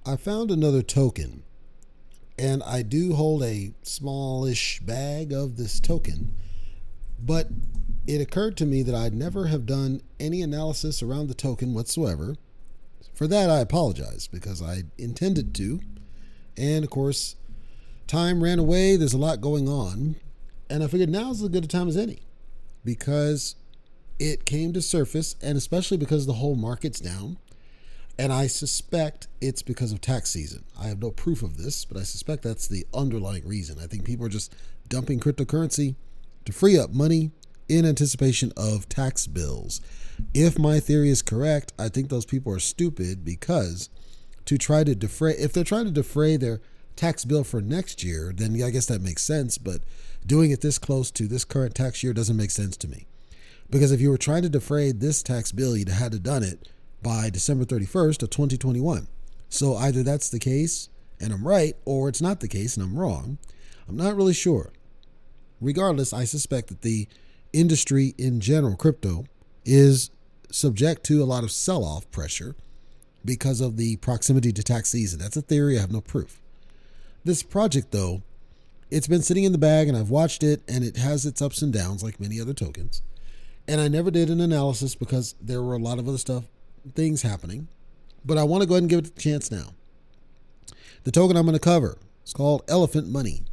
I found another token, and I do hold a smallish bag of this token, but it occurred to me that I'd never have done any analysis around the token whatsoever. For that, I apologize because I intended to. And of course, time ran away. There's a lot going on. And I figured now's as good a time as any because it came to surface, and especially because the whole market's down. And I suspect it's because of tax season. I have no proof of this, but I suspect that's the underlying reason. I think people are just dumping cryptocurrency to free up money in anticipation of tax bills. If my theory is correct, I think those people are stupid because to try to defray, if they're trying to defray their tax bill for next year, then I guess that makes sense. But doing it this close to this current tax year doesn't make sense to me. Because if you were trying to defray this tax bill, you'd have had to done it by December 31st of 2021. So either that's the case and I'm right, or it's not the case and I'm wrong. I'm not really sure. Regardless, I suspect that the industry in general, crypto, is subject to a lot of sell-off pressure because of the proximity to tax season. That's a theory. I have no proof. This project, though, it's been sitting in the bag and I've watched it, and it has its ups and downs like many other tokens. And I never did an analysis because there were a lot of other things happening. But I want to go ahead and give it a chance now. The token I'm going to cover is called Elephant Money.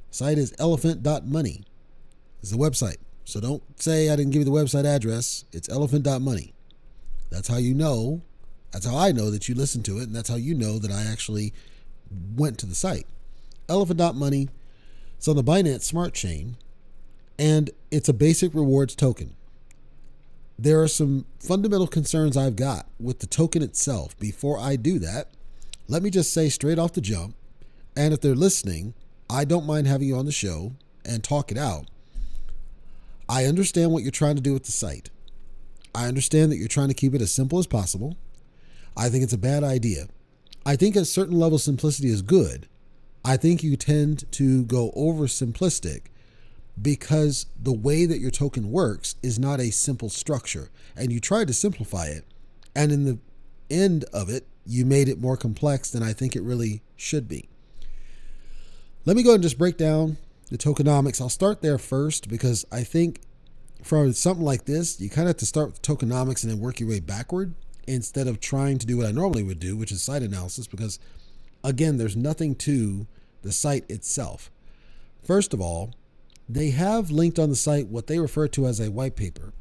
Site is elephant.money. It's the website. So don't say I didn't give you the website address. It's elephant.money. That's how you know. That's how I know that you listened to it. And that's how you know that I actually went to the site. Elephant.money. It's on the Binance Smart Chain. And it's a basic rewards token. There are some fundamental concerns I've got with the token itself. Before I do that, let me just say straight off the jump, and if they're listening, I don't mind having you on the show and talk it out. I understand what you're trying to do with the site. I understand that you're trying to keep it as simple as possible. I think it's a bad idea. I think a certain level of simplicity is good. I think you tend to go over simplistic because the way that your token works is not a simple structure, and you tried to simplify it, and in the end of it, you made it more complex than I think it really should be. Let me go and just break down the tokenomics. I'll start there first because I think for something like this, you kind of have to start with tokenomics and then work your way backward instead of trying to do what I normally would do, which is site analysis, because again, there's nothing to the site itself. First of all, they have linked on the site what they refer to as a white paper.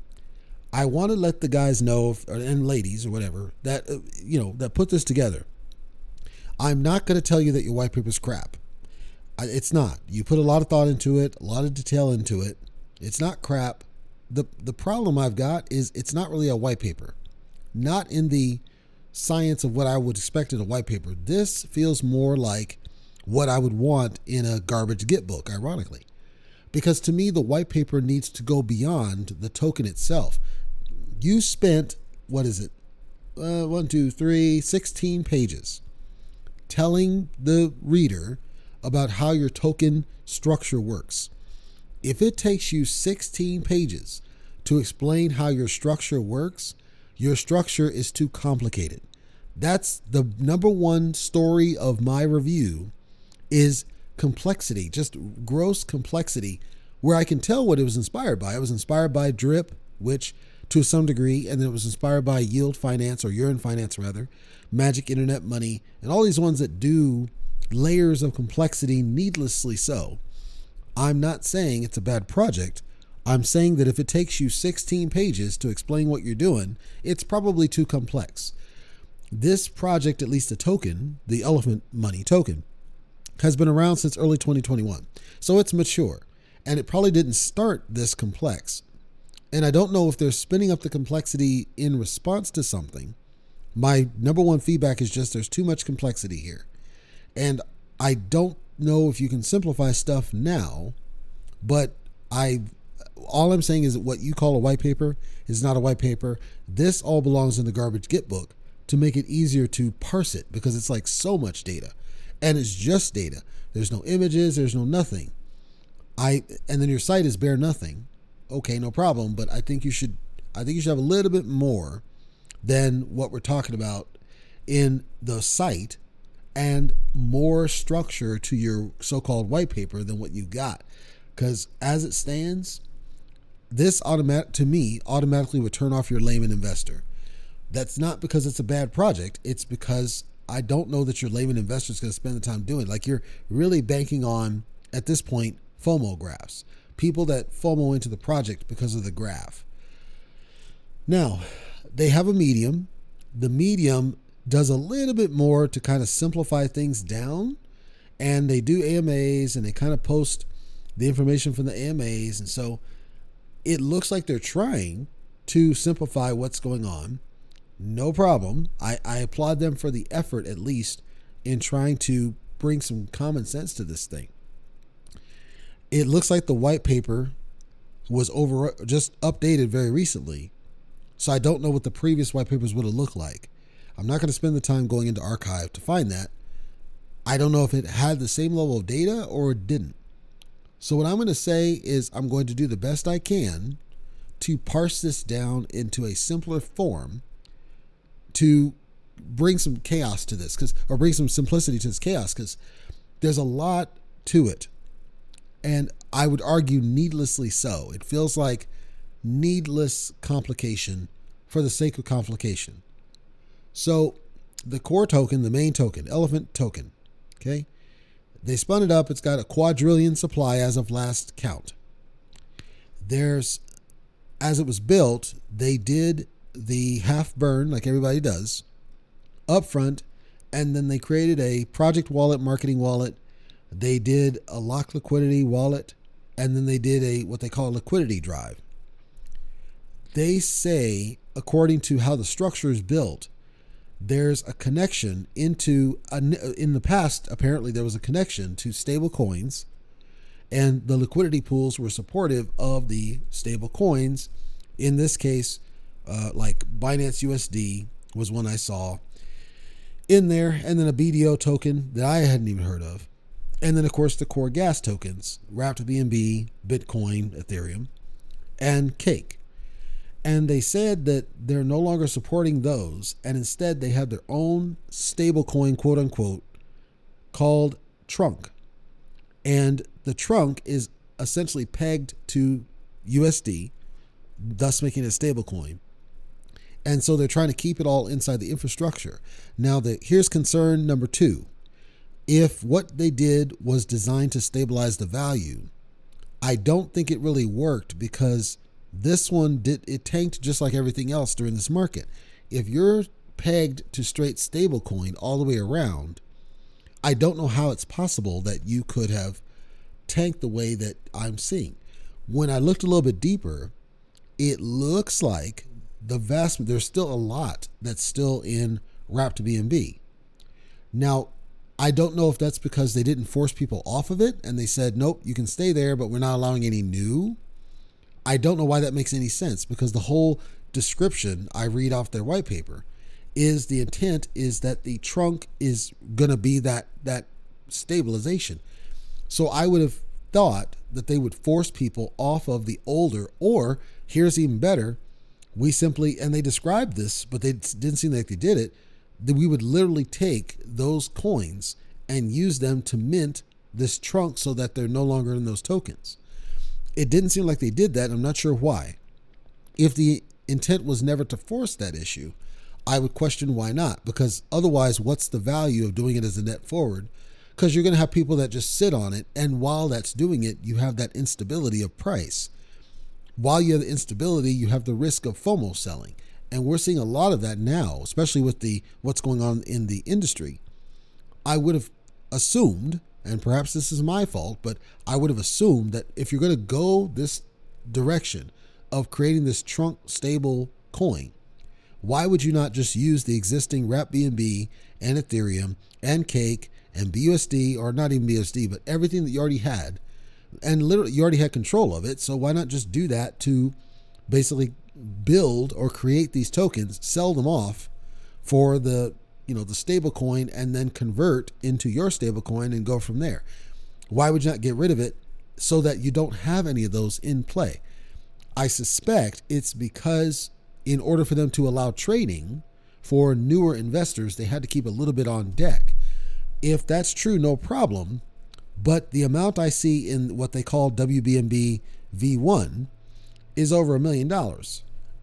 I want to let the guys know, and ladies or whatever, that that put this together. I'm not going to tell you that your white paper is crap. It's not. You put a lot of thought into it, a lot of detail into it. It's not crap. The problem I've got is it's not really a white paper. Not in the science of what I would expect in a white paper. This feels more like what I would want in a garbage Git book, ironically. Because to me, the white paper needs to go beyond the token itself. You spent, 16 pages telling the reader about how your token structure works. If it takes you 16 pages to explain how your structure works, your structure is too complicated. That's the number one story of my review is complexity, just gross complexity, where I can tell what it was inspired by. It was inspired by Drip, which to some degree, and then it was inspired by Yield Finance, or Urine Finance rather, Magic Internet Money, and all these ones that do layers of complexity needlessly so. I'm not saying it's a bad project. I'm saying that if it takes you 16 pages to explain what you're doing, it's probably too complex. This project, at least the token, the Elephant Money token, has been around since early 2021. So it's mature, and it probably didn't start this complex. And I don't know if they're spinning up the complexity in response to something. My number one feedback is just there's too much complexity here. And I don't know if you can simplify stuff now, but all I'm saying is that what you call a white paper is not a white paper. This all belongs in the garbage Git book to make it easier to parse it, because it's like so much data, and it's just data. There's no images, there's no nothing. And then your site is bare nothing. Okay, no problem. But I think you should have a little bit more than what we're talking about in the site and more structure to your so-called white paper than what you got. Because as it stands, this to me automatically would turn off your layman investor. That's not because it's a bad project. It's because I don't know that your layman investor is going to spend the time doing it. Like, you're really banking on, at this point, FOMO graphs. People that FOMO into the project because of the graph. Now, they have a medium. The medium does a little bit more to kind of simplify things down. And they do AMAs, and they kind of post the information from the AMAs. And so it looks like they're trying to simplify what's going on. No problem. I applaud them for the effort, at least, in trying to bring some common sense to this thing. It looks like the white paper was just updated very recently. So I don't know what the previous white papers would have looked like. I'm not going to spend the time going into archive to find that. I don't know if it had the same level of data or it didn't. So what I'm going to say is I'm going to do the best I can to parse this down into a simpler form to bring some chaos to this, or bring some simplicity to this chaos, because there's a lot to it. And I would argue needlessly so. It feels like needless complication for the sake of complication. So the core token, the main token, elephant token, okay? They spun it up. It's got a quadrillion supply as of last count. As it was built, they did the half burn like everybody does up front, and then they created a project wallet, marketing wallet. They did a locked liquidity wallet, and then they did what they call a liquidity drive. They say, according to how the structure is built, there's a connection in the past, apparently there was a connection to stable coins, and the liquidity pools were supportive of the stable coins. In this case, like Binance USD was one I saw in there, and then a BDO token that I hadn't even heard of. And then, of course, the core gas tokens, wrapped BNB, Bitcoin, Ethereum, and Cake. And they said that they're no longer supporting those, and instead they have their own stable coin, quote unquote, called Trunk. And the Trunk is essentially pegged to USD, thus making it a stable coin. And so they're trying to keep it all inside the infrastructure. Now, here's concern number 2. If what they did was designed to stabilize the value, I don't think it really worked, because this one it tanked just like everything else during this market. If you're pegged to straight stable coin all the way around, I don't know how it's possible that you could have tanked the way that I'm seeing. When I looked a little bit deeper, it looks like there's still a lot that's still in wrapped BNB. Now, I don't know if that's because they didn't force people off of it and they said, nope, you can stay there, but we're not allowing any new. I don't know why that makes any sense, because the whole description I read off their white paper is the intent is that the trunk is going to be that stabilization. So I would have thought that they would force people off of the older, or here's even better, and they described this, but they didn't seem like they did it, that we would literally take those coins and use them to mint this trunk so that they're no longer in those tokens. It didn't seem like they did that. I'm not sure why. If the intent was never to force that issue, I would question why not, because otherwise, what's the value of doing it as a net forward? Because you're going to have people that just sit on it, and while that's doing it, you have that instability of price. While you have the instability, you have the risk of FOMO selling. And we're seeing a lot of that now, especially with what's going on in the industry. I would have assumed, and perhaps this is my fault, but I would have assumed that if you're going to go this direction of creating this trunk stable coin, why would you not just use the existing wrapped BNB and Ethereum and Cake and BUSD, or not even BUSD, but everything that you already had, and literally you already had control of it. So why not just do that to basically build or create these tokens, sell them off for the stable coin, and then convert into your stable coin and go from there? Why would you not get rid of it so that you don't have any of those in play? I suspect it's because in order for them to allow trading for newer investors, they had to keep a little bit on deck. If that's true, no problem. But the amount I see in what they call WBNB V1 is over $1 million.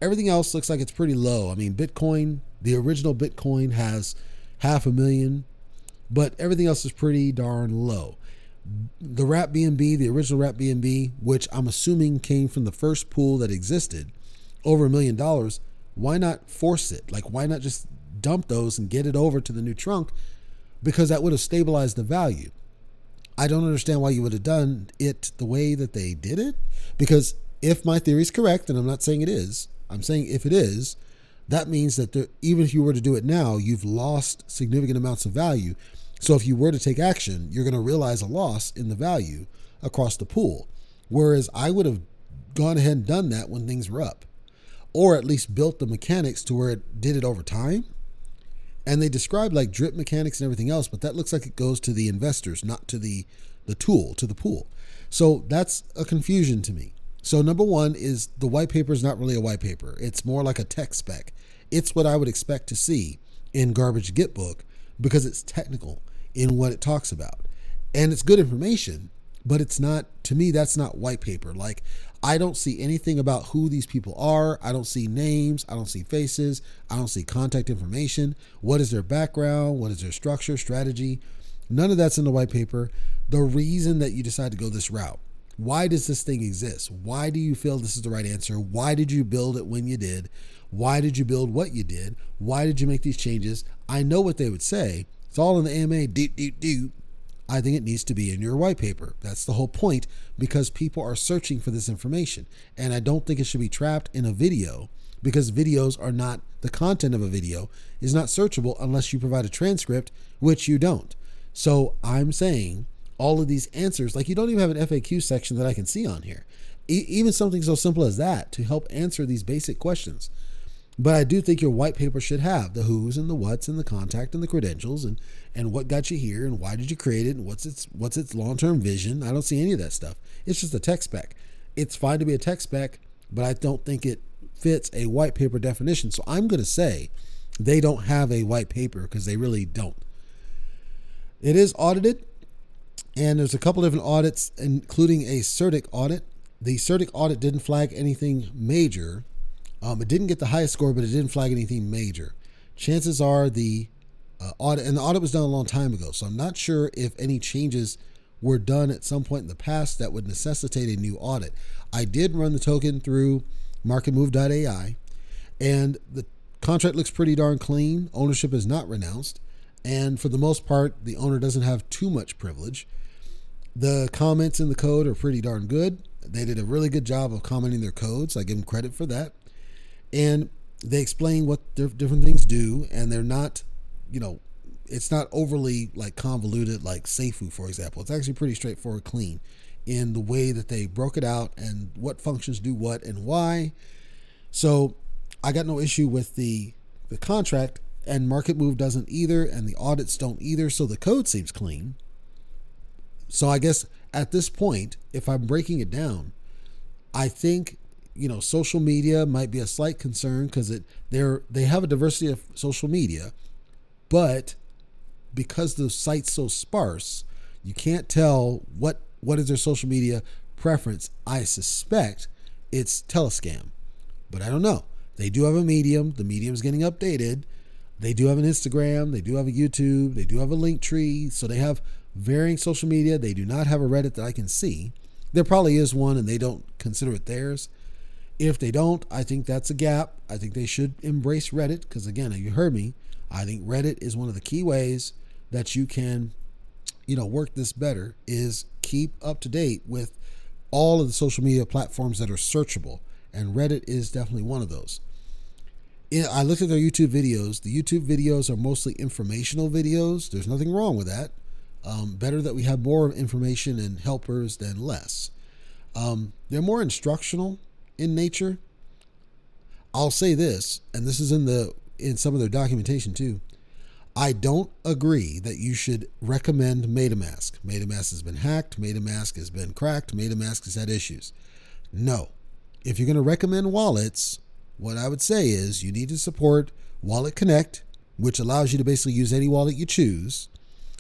Everything else looks like it's pretty low. I mean, Bitcoin, the original Bitcoin has 500,000, but everything else is pretty darn low. The Wrap BNB, the original Wrap BNB, which I'm assuming came from the first pool that existed, over $1 million. Why not force it? Like, why not just dump those and get it over to the new trunk? Because that would have stabilized the value. I don't understand why you would have done it the way that they did it. Because if my theory is correct, and I'm not saying it is, I'm saying if it is, that means that even if you were to do it now, you've lost significant amounts of value. So if you were to take action, you're going to realize a loss in the value across the pool. Whereas I would have gone ahead and done that when things were up, or at least built the mechanics to where it did it over time. And they describe like drip mechanics and everything else, but that looks like it goes to the investors, not to the tool, to the pool. So that's a confusion to me. So number one is the white paper is not really a white paper. It's more like a tech spec. It's what I would expect to see in Garbage Git book because it's technical in what it talks about. And it's good information, but it's not, to me, that's not white paper. Like, I don't see anything about who these people are. I don't see names. I don't see faces. I don't see contact information. What is their background? What is their structure, strategy? None of that's in the white paper. The reason that you decide to go this route. Why does this thing exist? Why do you feel this is the right answer? Why did you build it when you did? Why did you build what you did? Why did you make these changes? I know what they would say. It's all in the AMA. I think it needs to be in your white paper. That's the whole point, because people are searching for this information. And I don't think it should be trapped in a video, because videos are not, the content of a video is not searchable unless you provide a transcript, which you don't. So I'm saying all of these answers, like you don't even have an FAQ section that I can see on here. Even something so simple as that to help answer these basic questions. But I do think your white paper should have the who's and the what's and the contact and the credentials and what got you here and why did you create it and what's its long-term vision. I don't see any of that stuff. It's just a tech spec. It's fine to be a tech spec, but I don't think it fits a white paper definition. So I'm going to say they don't have a white paper because they really don't. It is audited, and there's a couple different audits, including a CERTIC audit. The CERTIC audit didn't flag anything major. It didn't get the highest score, but it didn't flag anything major. Chances are the audit, and the audit was done a long time ago, so I'm not sure if any changes were done at some point in the past that would necessitate a new audit. I did run the token through marketmove.ai, and the contract looks pretty darn clean. Ownership is not renounced, and for the most part, the owner doesn't have too much privilege. The comments in the code are pretty darn good. They did a really good job of commenting their codes. I give them credit for that. And they explain what different things do, and they're not, it's not overly like convoluted like Seifu, for example. It's actually pretty straightforward, clean in the way that they broke it out and what functions do what and why. So I got no issue with the contract, and Market Move doesn't either, and the audits don't either. So the code seems clean. So I guess at this point, if I'm breaking it down, I think social media might be a slight concern because they have a diversity of social media, but because the site's so sparse, you can't tell what is their social media preference. I suspect it's Telescam, but I don't know. They do have a Medium. The Medium is getting updated. They do have an Instagram. They do have a YouTube. They do have a Linktree. So they have varying social media. They do not have a Reddit that I can see. There probably is one, and they don't consider it theirs. If they don't, I think that's a gap. I think they should embrace Reddit because, again, you heard me. I think Reddit is one of the key ways that you can, work this better, is keep up to date with all of the social media platforms that are searchable. And Reddit is definitely one of those. I looked at their YouTube videos. The YouTube videos are mostly informational videos. There's nothing wrong with that. Better that we have more information and helpers than less. They're more instructional in nature. I'll say this, and this is in some of their documentation too. I don't agree that you should recommend MetaMask. MetaMask has been hacked. MetaMask has been cracked. MetaMask has had issues. No. If you're going to recommend wallets, what I would say is you need to support Wallet Connect, which allows you to basically use any wallet you choose.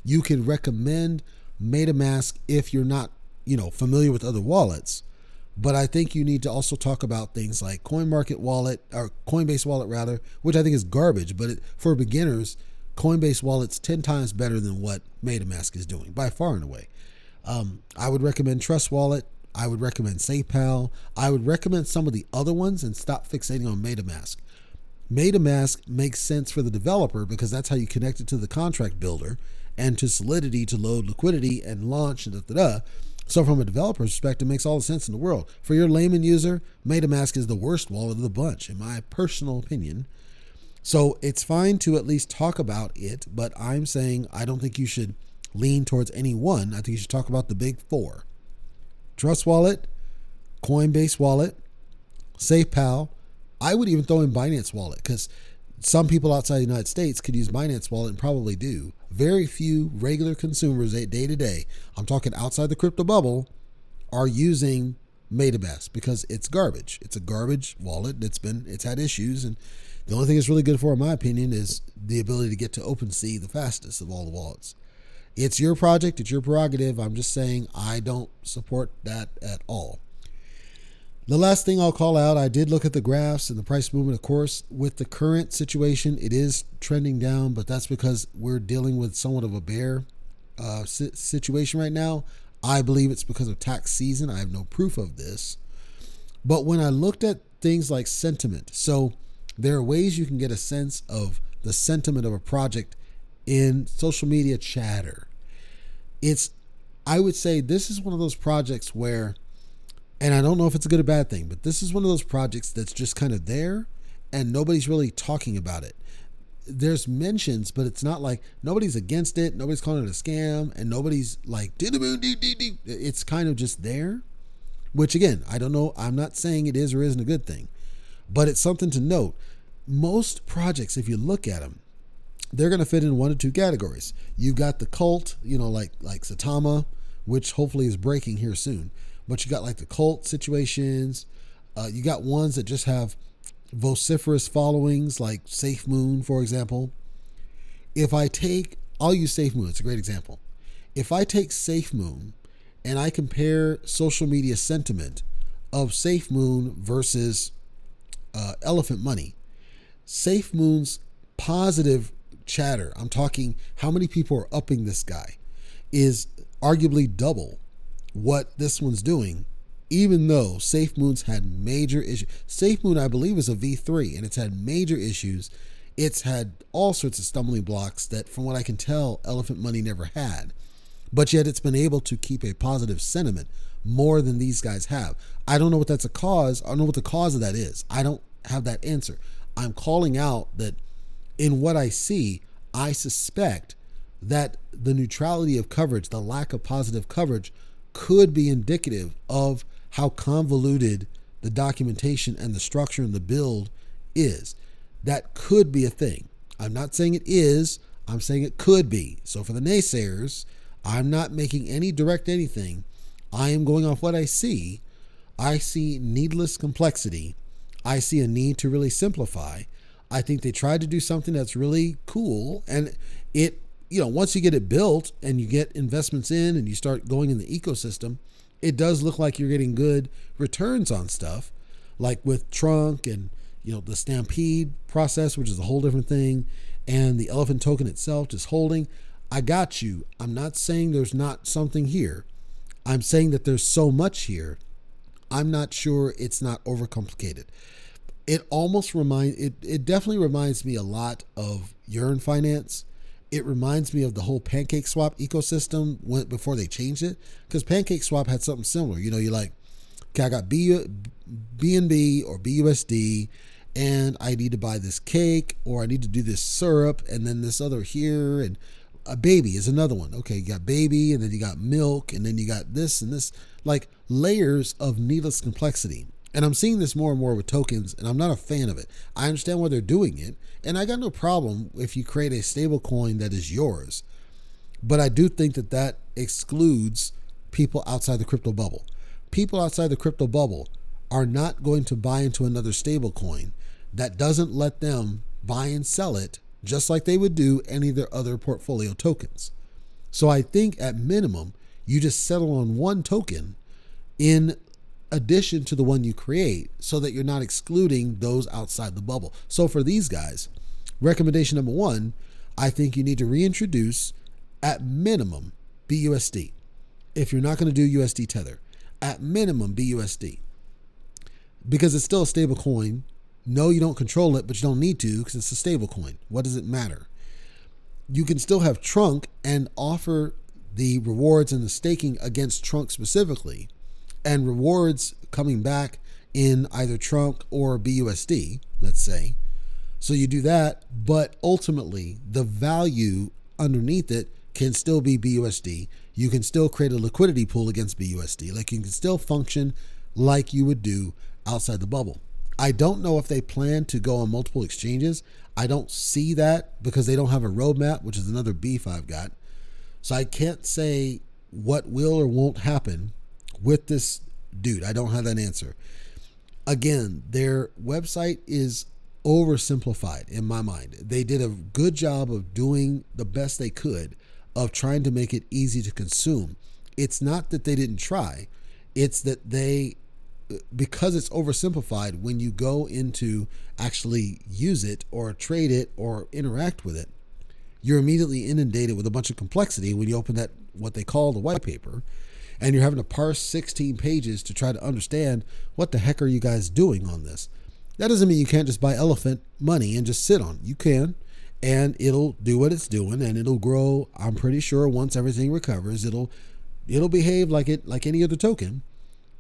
You can recommend MetaMask if you're not, familiar with other wallets. But I think you need to also talk about things like Coinbase Wallet rather, which I think is garbage. But for beginners, Coinbase Wallet's 10 times better than what MetaMask is doing by far and away. I would recommend Trust Wallet. I would recommend SafePal. I would recommend some of the other ones and stop fixating on MetaMask. MetaMask makes sense for the developer because that's how you connect it to the contract builder and to Solidity to load liquidity and launch and da-da-da. So from a developer perspective, it makes all the sense in the world. For your layman user, MetaMask is the worst wallet of the bunch, in my personal opinion. So it's fine to at least talk about it, but I'm saying I don't think you should lean towards any one. I think you should talk about the big four. Trust Wallet, Coinbase Wallet, SafePal. I would even throw in Binance Wallet because some people outside the United States could use Binance Wallet and probably do. Very few regular consumers day to day, I'm talking outside the crypto bubble, are using MetaMask because it's garbage. It's a garbage wallet. It's had issues, and the only thing it's really good for, in my opinion, is the ability to get to OpenSea the fastest of all the wallets. It's your project. It's your prerogative. I'm just saying I don't support that at all. The last thing I'll call out, I did look at the graphs and the price movement, of course. With the current situation, it is trending down, but that's because we're dealing with somewhat of a bear situation right now. I believe it's because of tax season. I have no proof of this. But when I looked at things like sentiment, so there are ways you can get a sense of the sentiment of a project in social media chatter. I would say this is one of those projects where, and I don't know if it's a good or bad thing, but this is one of those projects that's just kind of there and nobody's really talking about it. There's mentions, but it's not like nobody's against it. Nobody's calling it a scam and nobody's like, it's kind of just there, which again, I don't know. I'm not saying it is or isn't a good thing, but it's something to note. Most projects, if you look at them, they're going to fit in one of two categories. You've got the cult, like Saitama, which hopefully is breaking here soon. But you got like the cult situations. You got ones that just have vociferous followings, like SafeMoon, for example. I'll use SafeMoon. It's a great example. If I take SafeMoon and I compare social media sentiment of SafeMoon versus Elephant Money, SafeMoon's positive chatter, I'm talking how many people are upping this guy, is arguably double what this one's doing, even though SafeMoon's had major issues. SafeMoon, I believe, is a V3, and it's had major issues. It's had all sorts of stumbling blocks that, from what I can tell, Elephant Money never had. But yet it's been able to keep a positive sentiment more than these guys have. I don't know what that's a cause. I don't know what the cause of that is. I don't have that answer. I'm calling out that in what I see, I suspect that the neutrality of coverage, the lack of positive coverage, could be indicative of how convoluted the documentation and the structure and the build is. That could be a thing. I'm not saying it is. I'm saying it could be. So for the naysayers, I'm not making any direct anything. I am going off what I see. I see needless complexity. I see a need to really simplify. I think they tried to do something that's really cool, and it, once you get it built and you get investments in and you start going in the ecosystem, it does look like you're getting good returns on stuff, like with Trunk and, the Stampede process, which is a whole different thing, and the Elephant token itself just holding. I got you. I'm not saying there's not something here. I'm saying that there's so much here. I'm not sure it's not overcomplicated. It definitely reminds me a lot of Yearn Finance. It reminds me of the whole PancakeSwap ecosystem before they changed it, because PancakeSwap had something similar. You're like, okay, I got BNB or BUSD, and I need to buy this cake, or I need to do this syrup, and then this other here, and a baby is another one. Okay, you got baby, and then you got milk, and then you got this and this, like layers of needless complexity. And I'm seeing this more and more with tokens, and I'm not a fan of it. I understand why they're doing it, and I got no problem if you create a stable coin that is yours. But I do think that excludes people outside the crypto bubble. People outside the crypto bubble are not going to buy into another stable coin that doesn't let them buy and sell it just like they would do any of their other portfolio tokens. So I think at minimum, you just settle on one token in addition to the one you create so that you're not excluding those outside the bubble. So for these guys, recommendation number one, I think you need to reintroduce at minimum BUSD. If you're not going to do USD Tether, at minimum BUSD. Because it's still a stable coin. No, you don't control it, but you don't need to because it's a stable coin. What does it matter? You can still have Trunk and offer the rewards and the staking against Trunk specifically, and rewards coming back in either Trunk or BUSD, let's say. So you do that, but ultimately the value underneath it can still be BUSD. You can still create a liquidity pool against BUSD. Like you can still function like you would do outside the bubble. I don't know if they plan to go on multiple exchanges. I don't see that because they don't have a roadmap, which is another beef I've got. So I can't say what will or won't happen with this dude. I don't have that answer. Again, their website is oversimplified in my mind. They did a good job of doing the best they could of trying to make it easy to consume. It's not that they didn't try. It's that because it's oversimplified, when you go into actually use it or trade it or interact with it, you're immediately inundated with a bunch of complexity when you open that, what they call the white paper, and you're having to parse 16 pages to try to understand what the heck are you guys doing on this. That doesn't mean you can't just buy elephant money and just sit on it. You can, and it'll do what it's doing, and it'll grow. I'm pretty sure once everything recovers, it'll behave like any other token.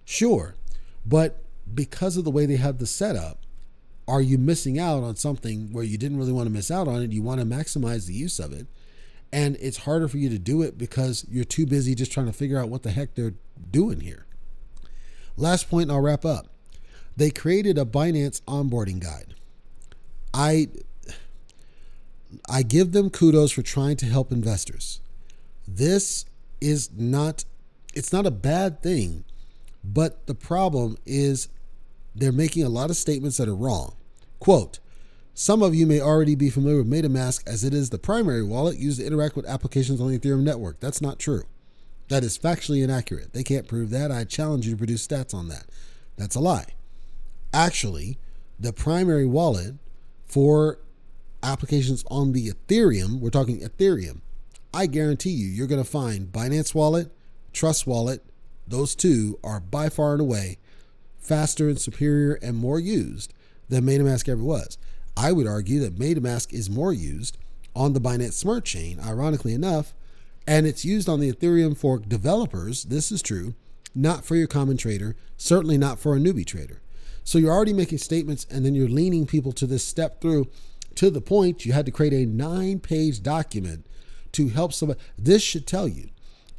Sure. But because of the way they have the setup, are you missing out on something where you didn't really want to miss out on it? You want to maximize the use of it. And it's harder for you to do it because you're too busy just trying to figure out what the heck they're doing here. Last point, and I'll wrap up. They created a Binance onboarding guide. I give them kudos for trying to help investors. This is not a bad thing. But the problem is they're making a lot of statements that are wrong. Quote, some of you may already be familiar with MetaMask as it is the primary wallet used to interact with applications on the Ethereum network. That's not true. That is factually inaccurate. They can't prove that. I challenge you to produce stats on that. That's a lie. Actually, the primary wallet for applications on the Ethereum, we're talking Ethereum, I guarantee you're going to find Binance Wallet, Trust Wallet. Those two are by far and away faster and superior and more used than MetaMask ever was. I would argue that MetaMask is more used on the Binance Smart Chain, ironically enough, and it's used on the Ethereum for developers. This is true, not for your common trader, certainly not for a newbie trader. So you're already making statements and then you're leaning people to this step through to the point you had to create a 9-page document to help somebody. This should tell you,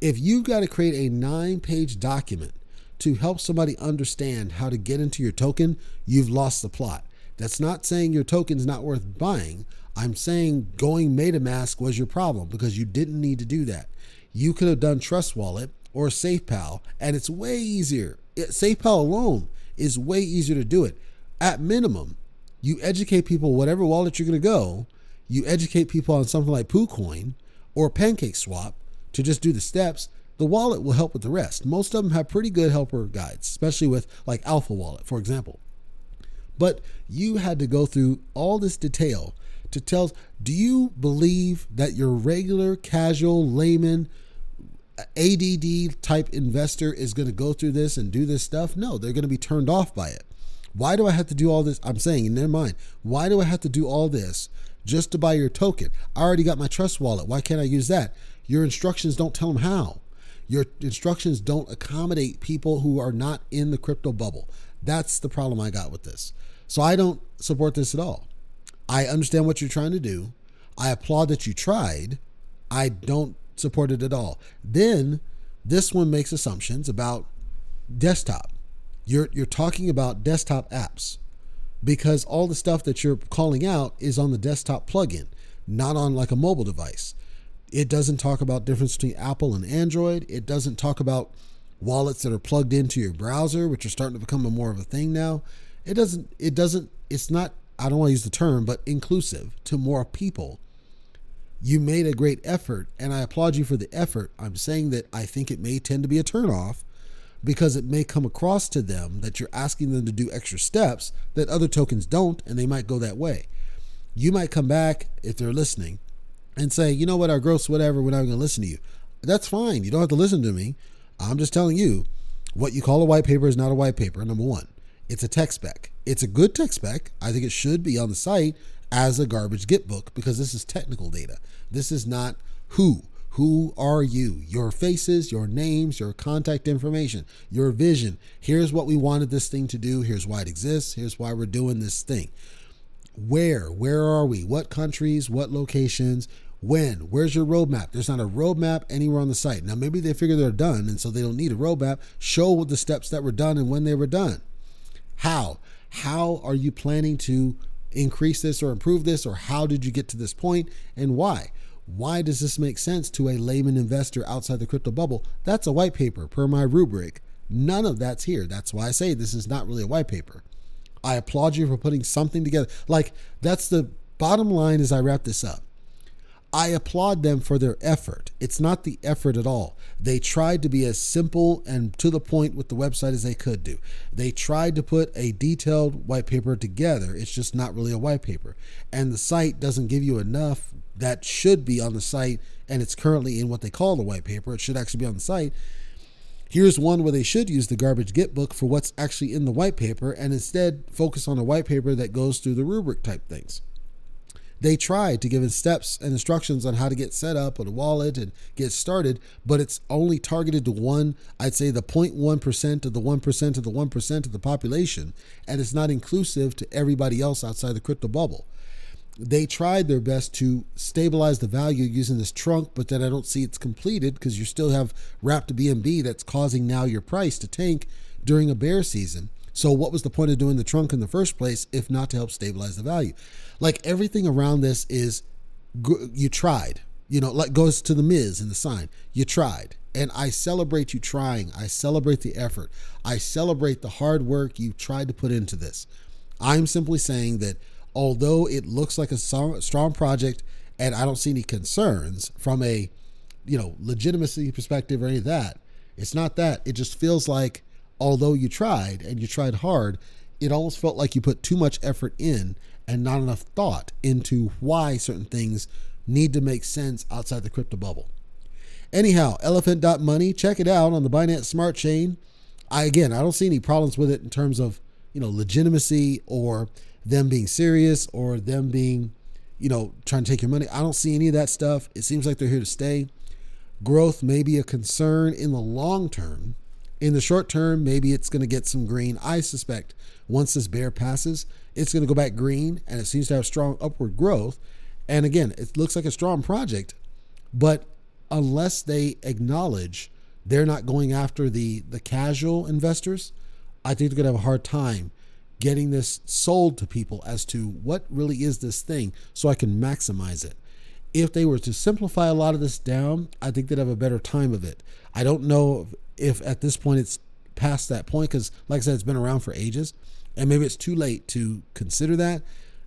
if you've got to create a 9-page document to help somebody understand how to get into your token, you've lost the plot. That's not saying your token's not worth buying. I'm saying going MetaMask was your problem because you didn't need to do that. You could have done Trust Wallet or SafePal, and it's way easier. SafePal alone is way easier to do it. At minimum, you educate people, whatever wallet you're going to go, you educate people on something like PooCoin or PancakeSwap, to just do the steps. The wallet will help with the rest. Most of them have pretty good helper guides, especially with like Alpha Wallet, for example. But you had to go through all this detail to tell, do you believe that your regular, casual, layman, ADD type investor is going to go through this and do this stuff? No, they're going to be turned off by it. Why do I have to do all this? I'm saying in their mind, why do I have to do all this just to buy your token? I already got my Trust Wallet. Why can't I use that? Your instructions don't tell them how. Your instructions don't accommodate people who are not in the crypto bubble. That's the problem I got with this. So I don't support this at all. I understand what you're trying to do. I applaud that you tried. I don't support it at all. Then this one makes assumptions about desktop. You're talking about desktop apps because all the stuff that you're calling out is on the desktop plugin, not on like a mobile device. It doesn't talk about difference between Apple and Android. It doesn't talk about wallets that are plugged into your browser, which are starting to become more of a thing now. It's not I don't want to use the term, but inclusive to more people. You made a great effort, and I applaud you for the effort. I'm saying that I think it may tend to be a turnoff because it may come across to them that you're asking them to do extra steps that other tokens don't, and they might go that way. You might come back, if they're listening, and say, you know what, our growth's whatever, we're not going to listen to you. That's fine. You don't have to listen to me. I'm just telling you, what you call a white paper is not a white paper, number one. It's a tech spec. It's a good tech spec. I think it should be on the site as a garbage Git book because this is technical data. This is not who. Who are you? Your faces, your names, your contact information, your vision. Here's what we wanted this thing to do. Here's why it exists. Here's why we're doing this thing. Where are we? What countries? What locations? When? Where's your roadmap? There's not a roadmap anywhere on the site. Now, maybe they figure they're done, and so they don't need a roadmap. Show the steps that were done and when they were done. How? How are you planning to increase this or improve this, or how did you get to this point, and why? Why does this make sense to a layman investor outside the crypto bubble? That's a white paper per my rubric. None of that's here. That's why I say this is not really a white paper. I applaud you for putting something together. Like, that's the bottom line as I wrap this up. I applaud them for their effort. It's not the effort at all. They tried to be as simple and to the point with the website as they could do. They tried to put a detailed white paper together. It's just not really a white paper. And the site doesn't give you enough that should be on the site, and it's currently in what they call the white paper. It should actually be on the site. Here's one where they should use the garbage Git book for what's actually in the white paper and instead focus on a white paper that goes through the rubric type things. They tried to give steps and instructions on how to get set up with a wallet and get started, but it's only targeted to one, I'd say the 0.1% of the 1% of the 1% of the population, and it's not inclusive to everybody else outside the crypto bubble. They tried their best to stabilize the value using this trunk, but then I don't see it's completed because you still have wrapped BNB that's causing now your price to tank during a bear season. So what was the point of doing the trunk in the first place if not to help stabilize the value? Like, everything around this is you tried, like goes to the Miz in the sign. You tried. And I celebrate you trying. I celebrate the effort. I celebrate the hard work you tried to put into this. I'm simply saying that although it looks like a strong project and I don't see any concerns from a, legitimacy perspective or any of that, it's not that. It just feels like although you tried and you tried hard, it almost felt like you put too much effort in and not enough thought into why certain things need to make sense outside the crypto bubble. Anyhow, elephant.money, check it out on the Binance Smart Chain. I don't see any problems with it in terms of, legitimacy or them being serious or them being, trying to take your money. I don't see any of that stuff. It seems like they're here to stay. Growth may be a concern in the long term. In the short term, maybe it's going to get some green. I suspect once this bear passes, it's going to go back green, and it seems to have strong upward growth. And again, it looks like a strong project, but unless they acknowledge they're not going after the casual investors, I think they're going to have a hard time getting this sold to people as to what really is this thing so I can maximize it. If they were to simplify a lot of this down, I think they'd have a better time of it. I don't know if at this point it's past that point because, like I said, it's been around for ages, and maybe it's too late to consider that.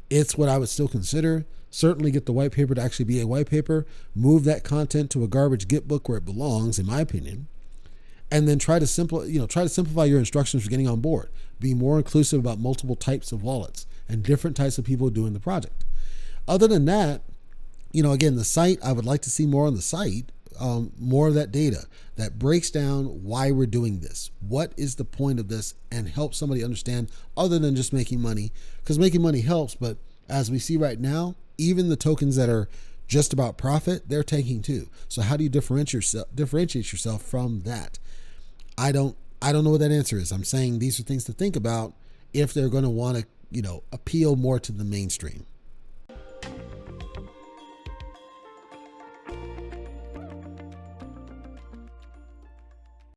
It's what I would still consider. Certainly get the white paper to actually be a white paper, move that content to a garbage Git book where it belongs, in my opinion, and then try to simplify your instructions for getting on board. Be more inclusive about multiple types of wallets and different types of people doing the project. Other than that, again, the site, I would like to see more on the site, more of that data that breaks down why we're doing this. What is the point of this, and help somebody understand other than just making money, because making money helps. But as we see right now, even the tokens that are just about profit, they're tanking too. So how do you differentiate yourself from that? I don't know what that answer is. I'm saying these are things to think about if they're going to want to, appeal more to the mainstream.